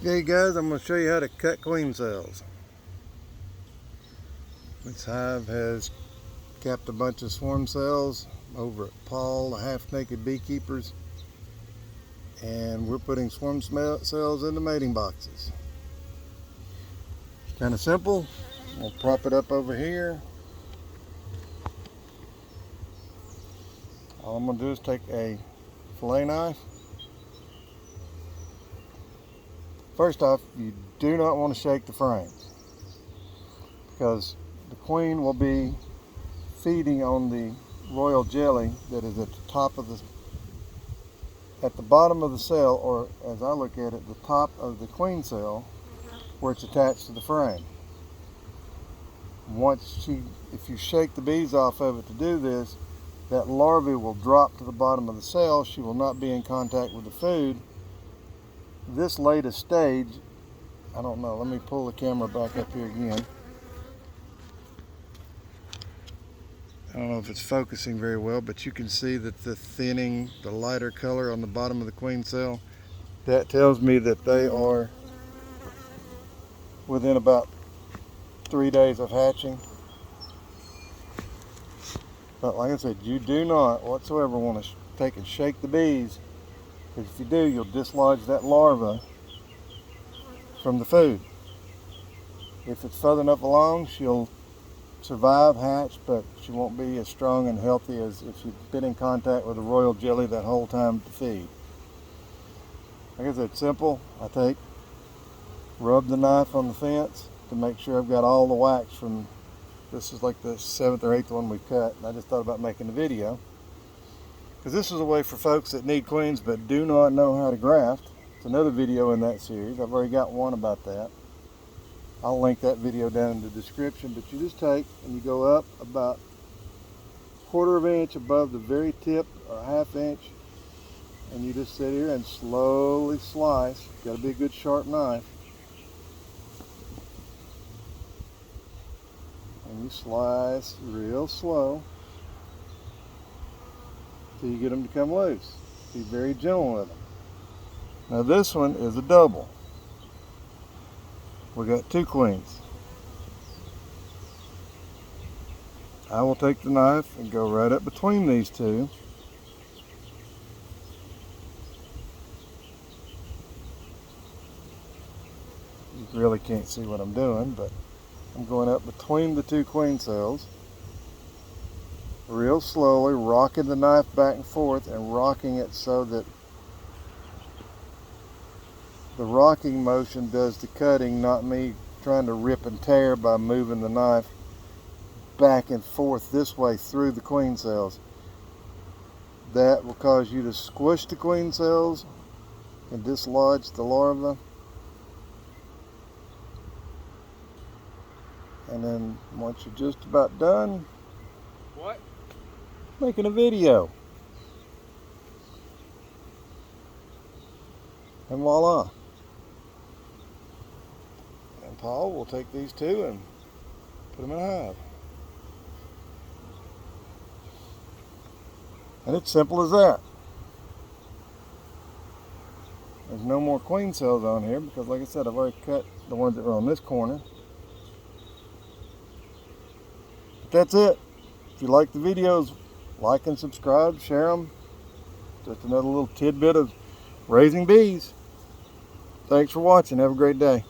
Okay guys, I'm going to show you how to cut queen cells. This hive has capped a bunch of swarm cells over at Paul, the half-naked beekeepers, and we're putting swarm cells into mating boxes. Kind of simple. We'll prop it up over here. All I'm going to do is take a fillet knife. First off, you do not want to shake the frames because the queen will be feeding on the royal jelly that is at the top of at the bottom of the cell, or as I look at it, the top of the queen cell where it's attached to the frame. If you shake the bees off of it to do this, that larvae will drop to the bottom of the cell. She will not be in contact with the food. This latest stage, I don't know, let me pull the camera back up here again. I don't know if it's focusing very well, but you can see that the thinning, the lighter color on the bottom of the queen cell, that tells me that they are within about 3 days of hatching. But like I said, you do not whatsoever want to take and shake the bees, because if you do, you'll dislodge that larva from the food. If it's further enough along, she'll survive, hatch, but she won't be as strong and healthy as if she'd been in contact with the royal jelly that whole time to feed. Like I said, simple. I rub the knife on the fence to make sure I've got all the wax from, this is like the 7th or 8th one we've cut. And I just thought about making a video, because this is a way for folks that need queens but do not know how to graft. It's another video in that series. I've already got one about that. I'll link that video down in the description. But you just take and you go up about 1/4 of an inch above the very tip, or 1/2 inch, and you just sit here and slowly slice. Got to be a good sharp knife. And you slice real slow till you get them to come loose. Be very gentle with them. Now this one is a double. We got 2 queens. I will take the knife and go right up between these 2. You really can't see what I'm doing, but I'm going up between the 2 queen cells, real slowly, rocking the knife back and forth and rocking it so that the rocking motion does the cutting, not me trying to rip and tear by moving the knife back and forth this way through the queen cells. That will cause you to squish the queen cells and dislodge the larva. And then once you're just about done, making a video. And voila. And Paul will take these 2 and put them in a hive. And it's simple as that. There's no more queen cells on here because, like I said, I've already cut the ones that were on this corner. But that's it. If you like the videos, like and subscribe, share them. Just another little tidbit of raising bees. Thanks for watching. Have a great day.